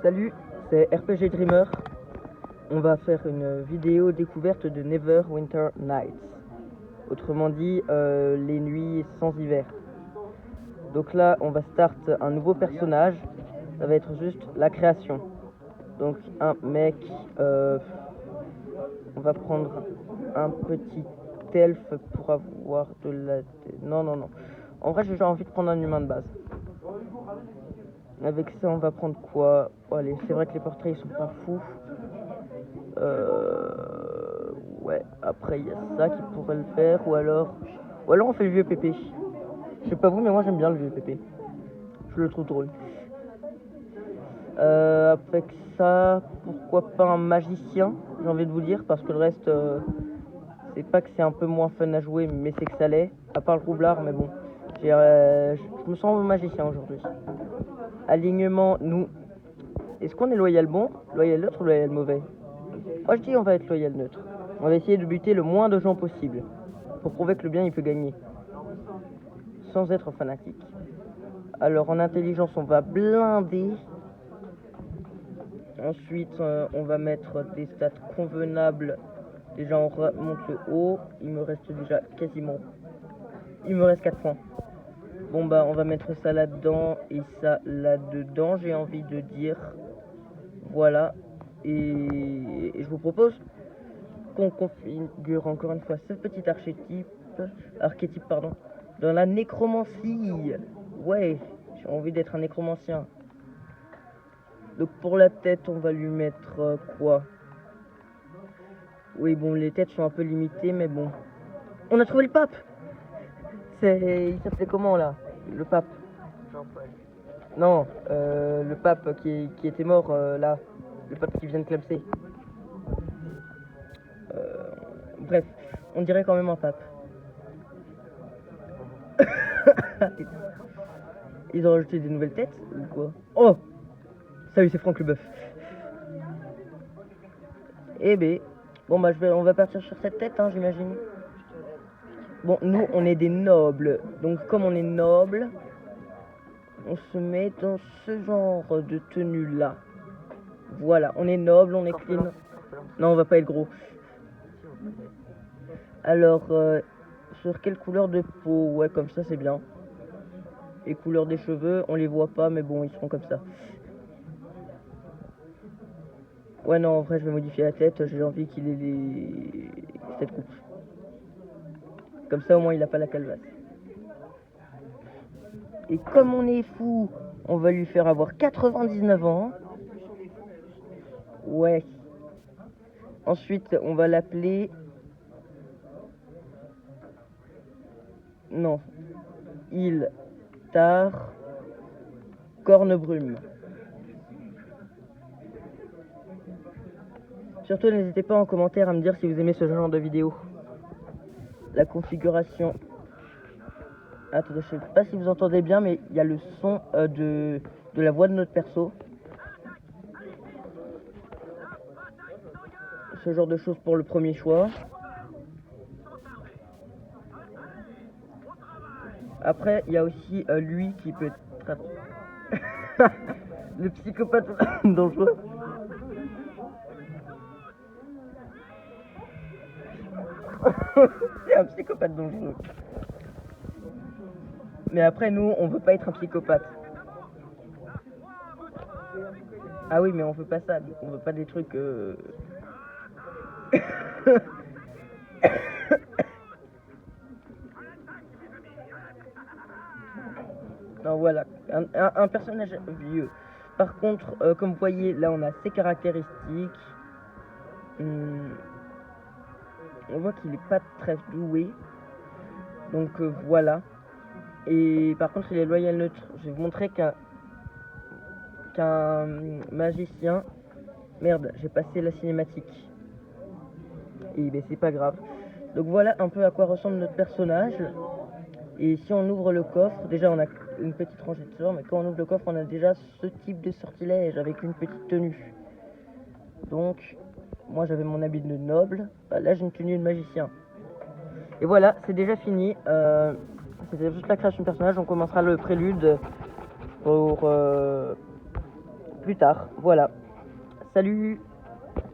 Salut, c'est RPG Dreamer. On va faire une vidéo découverte de Neverwinter Nights. Autrement dit, les nuits sans hiver. Donc là, on va start un nouveau personnage. Ça va être juste la création. Donc un mec, on va prendre un petit elfe pour avoir de la... Non. En vrai, j'ai envie de prendre un humain de base. Avec ça, on va prendre quoi? Oh, allez, c'est vrai que les portraits, ils sont pas fous. Ouais, après, il y a ça qui pourrait le faire. Ou alors on fait le vieux pépé. Je sais pas vous, mais moi, j'aime bien le vieux pépé. Je le trouve drôle. Avec ça, pourquoi pas un magicien, j'ai envie de vous dire, parce que le reste, c'est pas que c'est un peu moins fun à jouer, mais c'est que ça l'est, à part le roublard, mais bon, je me sens magicien aujourd'hui. Alignement, nous, est-ce qu'on est loyal bon, loyal neutre ou loyal mauvais? Moi je dis on va être loyal neutre. On va essayer de buter le moins de gens possible, pour prouver que le bien il peut gagner, sans être fanatique. Alors en intelligence on va blinder. Ensuite, on va mettre des stats convenables. Déjà, on remonte le haut. Il me reste déjà quasiment... Il me reste 4 points. Bon, bah, on va mettre ça là-dedans et ça là-dedans, j'ai envie de dire. Voilà. Et je vous propose qu'on configure encore une fois ce petit archétype, dans la nécromancie. Ouais, j'ai envie d'être un nécromancien. Donc pour la tête, on va lui mettre quoi? Oui, bon, les têtes sont un peu limitées, mais bon. On a trouvé le pape! Il s'appelait comment, là? Le pape? Jean-Paul. Non, le pape qui était mort, là. Le pape qui vient de clamser. Bref, on dirait quand même un pape. Ils ont rajouté des nouvelles têtes, ou quoi? Oh! Salut, c'est Franck le Bœuf. Eh ben, bon bah on va partir sur cette tête, hein, j'imagine. Bon, nous on est des nobles, donc comme on est noble, on se met dans ce genre de tenue là. Voilà, on est noble, on est clean. Non, on va pas être gros. Alors, sur quelle couleur de peau? Ouais, comme ça c'est bien. Et couleur des cheveux, on les voit pas, mais bon, ils seront comme ça. Ouais, non, en vrai, je vais modifier la tête. J'ai envie qu'il ait cette coupe. Comme ça, au moins, il a pas la calvasse. Et comme on est fou, on va lui faire avoir 99 ans. Ouais. Ensuite, on va l'appeler... Non. Iltar Cornebrume. Surtout, n'hésitez pas en commentaire à me dire si vous aimez ce genre de vidéo. La configuration... Attendez, je sais pas si vous entendez bien, mais il y a le son de la voix de notre perso. Ce genre de choses pour le premier choix. Après, il y a aussi lui qui peut être... le psychopathe dangereux. C'est un psychopathe dangereux. Mais après, nous, on veut pas être un psychopathe. Ah oui, mais on veut pas ça. On veut pas des trucs... Non, voilà. Un personnage vieux. Par contre, comme vous voyez, là, on a ses caractéristiques. On voit qu'il est pas très doué. Donc, voilà. Et par contre, il est loyal neutre. Je vais vous montrer qu'un magicien... Merde, j'ai passé la cinématique. Et ben, c'est pas grave. Donc voilà un peu à quoi ressemble notre personnage. Et si on ouvre le coffre, déjà on a une petite rangée de sorts, mais quand on ouvre le coffre, on a déjà ce type de sortilège avec une petite tenue. Donc, moi j'avais mon habit de noble, là j'ai une tenue de magicien. Et voilà, c'est déjà fini. C'était juste la création de personnage, on commencera le prélude pour plus tard. Voilà. Salut!